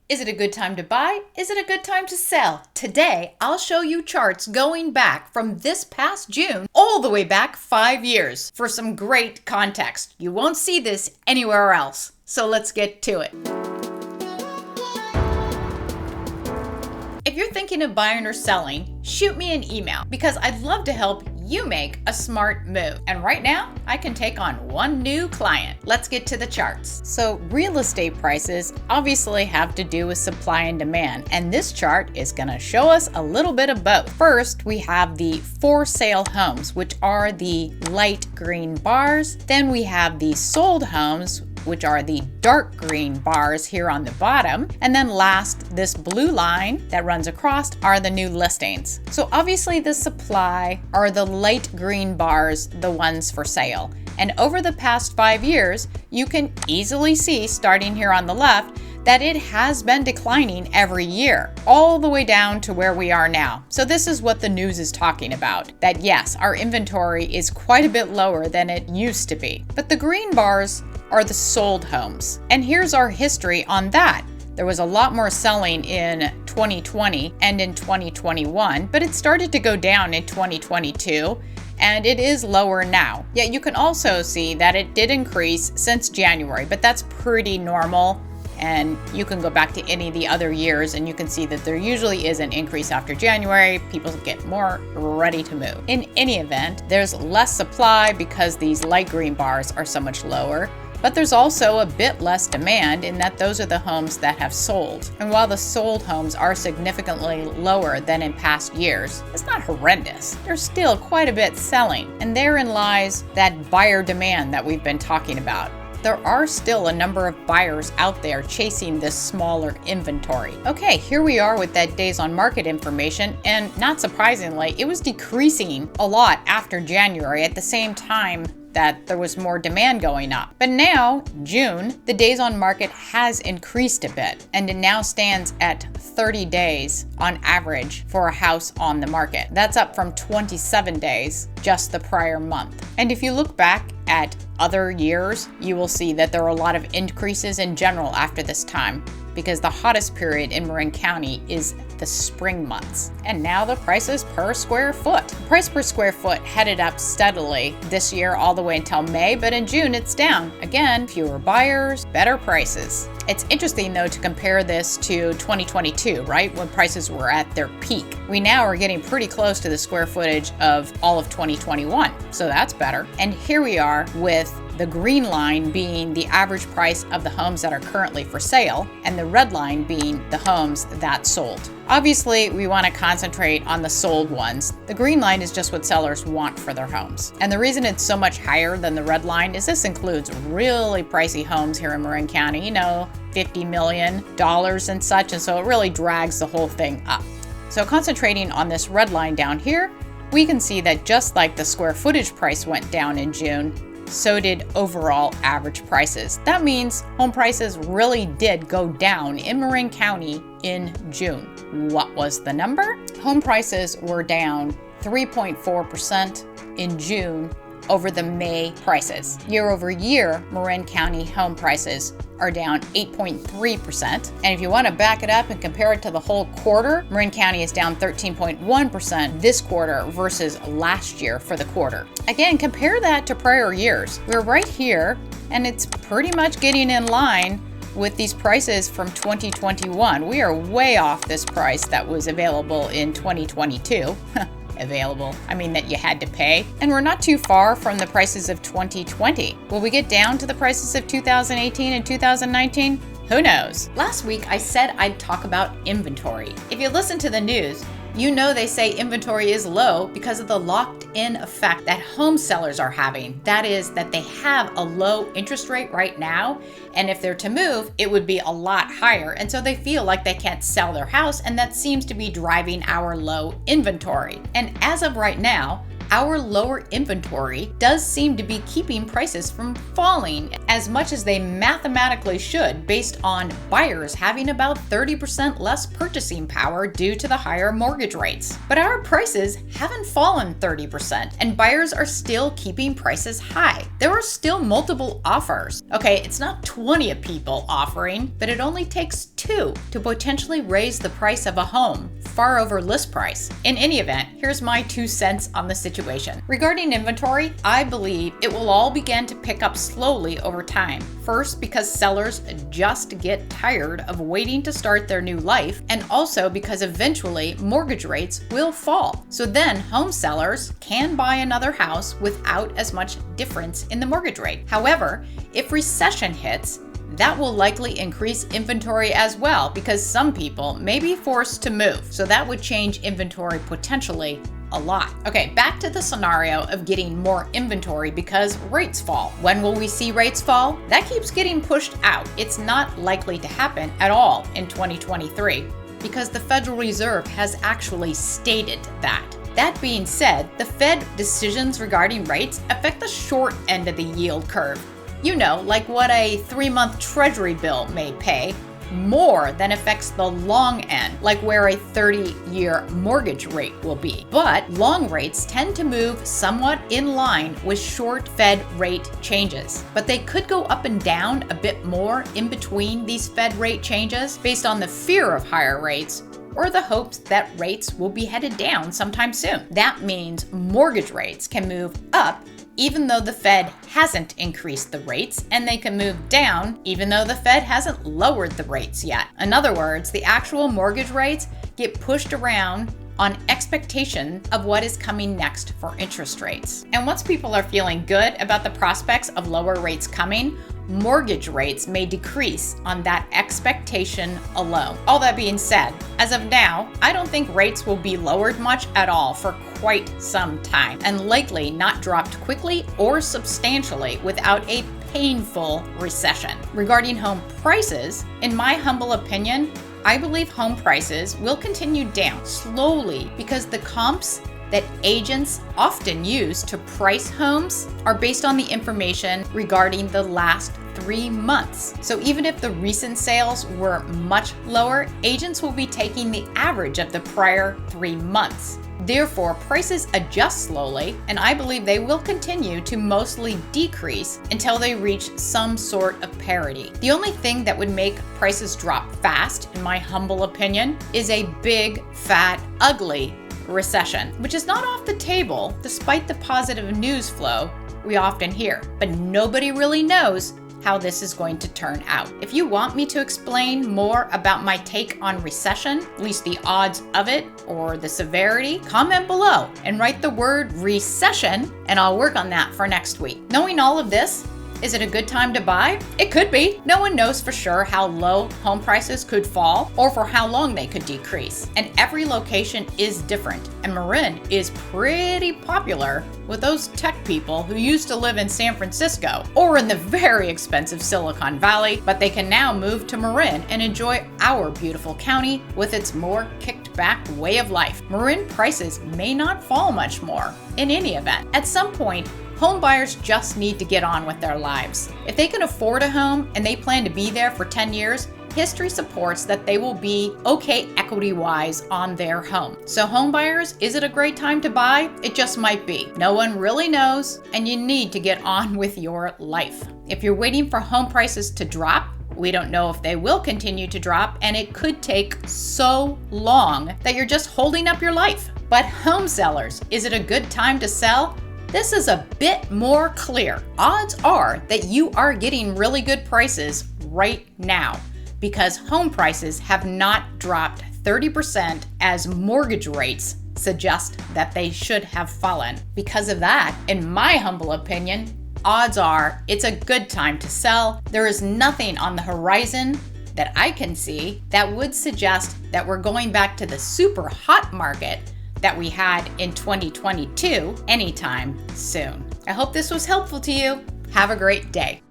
Is it a good time to buy? Is it a good time to sell? Today, I'll show you charts going back from this past June all the way back 5 years for some great context. You won't see this anywhere else. So let's get to it. If you're thinking of buying or selling, shoot me an email because I'd love to help you make a smart move. And right now, I can take on one new client. Let's get to the charts. So real estate prices obviously have to do with supply and demand, and this chart is gonna show us a little bit of both. First, we have the for sale homes, which are the light green bars. Then we have the sold homes, which are the dark green bars here on the bottom. And then last, this blue line that runs across are the new listings. So obviously the supply are the light green bars, the ones for sale. And over the past 5 years, you can easily see, starting here on the left, that it has been declining every year, all the way down to where we are now. So this is what the news is talking about, that yes, our inventory is quite a bit lower than it used to be. But the green bars are the sold homes. And here's our history on that. There was a lot more selling in 2020 and in 2021, but it started to go down in 2022, and it is lower now. Yet you can also see that it did increase since January, but that's pretty normal. And you can go back to any of the other years and you can see that there usually is an increase after January. People get more ready to move. In any event, there's less supply because these light green bars are so much lower. But there's also a bit less demand in that those are the homes that have sold. And while the sold homes are significantly lower than in past years, it's not horrendous. There's still quite a bit selling. And therein lies that buyer demand that we've been talking about. There are still a number of buyers out there chasing this smaller inventory. Okay, here we are with that days on market information, and not surprisingly, it was decreasing a lot after January at the same time that there was more demand going up. But now, June, the days on market has increased a bit, and it now stands at 30 days on average for a house on the market. That's up from 27 days just the prior month. And if you look back at other years, you will see that there are a lot of increases in general after this time, because the hottest period in Marin County is the spring months. And now the prices per square foot. The price per square foot headed up steadily this year all the way until May, but in June it's down. Again, fewer buyers, better prices. It's interesting though to compare this to 2022, right? When prices were at their peak. We now are getting pretty close to the square footage of all of 2021, so that's better. And here we are with the green line being the average price of the homes that are currently for sale, and the red line being the homes that sold. Obviously, we want to concentrate on the sold ones. The green line is just what sellers want for their homes. And the reason it's so much higher than the red line is this includes really pricey homes here in Marin County, you know, $50 million and such, and so it really drags the whole thing up. So concentrating on this red line down here, we can see that just like the square footage price went down in June, so did overall average prices. That means home prices really did go down in Marin County in June. What was the number? Home prices were down 3.4% in June over the May prices. Year over year, Marin County home prices are down 8.3%. And if you want to back it up and compare it to the whole quarter, Marin County is down 13.1% this quarter versus last year for the quarter. Again, compare that to prior years. We're right here, and it's pretty much getting in line with these prices from 2021. We are way off this price that was available in 2022. Available, I mean that you had to pay. And we're not too far from the prices of 2020. Will we get down to the prices of 2018 and 2019? Who knows? Last week I said I'd talk about inventory. If you listen to the news, you know they say inventory is low because of the locked-in effect that home sellers are having. That is, that they have a low interest rate right now, and if they're to move, it would be a lot higher, and so they feel like they can't sell their house, and that seems to be driving our low inventory. And as of right now, our lower inventory does seem to be keeping prices from falling as much as they mathematically should, based on buyers having about 30% less purchasing power due to the higher mortgage rates. But our prices haven't fallen 30%, and buyers are still keeping prices high. There are still multiple offers. Okay, it's not 20 people offering, but it only takes 2 to potentially raise the price of a home far over list price. In any event, here's my 2 cents on the situation. Regarding inventory, I believe it will all begin to pick up slowly over time. First, because sellers just get tired of waiting to start their new life, and also because eventually mortgage rates will fall. So then home sellers can buy another house without as much difference in the mortgage rate. However, if recession hits, that will likely increase inventory as well, because some people may be forced to move. So that would change inventory potentially a lot. Okay, back to the scenario of getting more inventory because rates fall. When will we see rates fall? That keeps getting pushed out. It's not likely to happen at all in 2023 because the Federal Reserve has actually stated that. That being said, the Fed decisions regarding rates affect the short end of the yield curve. You know, like what a 3-month Treasury bill may pay, more than affects the long end, like where a 30-year mortgage rate will be. But long rates tend to move somewhat in line with short Fed rate changes. But they could go up and down a bit more in between these Fed rate changes based on the fear of higher rates or the hopes that rates will be headed down sometime soon. That means mortgage rates can move up even though the Fed hasn't increased the rates, and they can move down even though the Fed hasn't lowered the rates yet. In other words, the actual mortgage rates get pushed around on expectation of what is coming next for interest rates. And once people are feeling good about the prospects of lower rates coming, mortgage rates may decrease on that expectation alone. All that being said, as of now, I don't think rates will be lowered much at all for quite some time, and likely not dropped quickly or substantially without a painful recession. Regarding home prices, in my humble opinion, I believe home prices will continue down slowly because the comps that agents often use to price homes are based on the information regarding the last 3 months. So even if the recent sales were much lower, agents will be taking the average of the prior 3 months. Therefore, prices adjust slowly, and I believe they will continue to mostly decrease until they reach some sort of parity. The only thing that would make prices drop fast, in my humble opinion, is a big, fat, ugly recession, which is not off the table despite the positive news flow we often hear. But nobody really knows how this is going to turn out. If you want me to explain more about my take on recession, at least the odds of it or the severity, comment below and write the word recession, and I'll work on that for next week. Knowing all of this, is it a good time to buy? It could be. No one knows for sure how low home prices could fall or for how long they could decrease. And every location is different. And Marin is pretty popular with those tech people who used to live in San Francisco or in the very expensive Silicon Valley, but they can now move to Marin and enjoy our beautiful county with its more kicked back way of life. Marin prices may not fall much more in any event. At some point, home buyers just need to get on with their lives. If they can afford a home and they plan to be there for 10 years, history supports that they will be okay equity-wise on their home. So home buyers, is it a great time to buy? It just might be. No one really knows, and you need to get on with your life. If you're waiting for home prices to drop, we don't know if they will continue to drop, and it could take so long that you're just holding up your life. But home sellers, is it a good time to sell? This is a bit more clear. Odds are that you are getting really good prices right now because home prices have not dropped 30% as mortgage rates suggest that they should have fallen. Because of that, in my humble opinion, odds are it's a good time to sell. There is nothing on the horizon that I can see that would suggest that we're going back to the super hot market that we had in 2022 anytime soon. I hope this was helpful to you. Have a great day.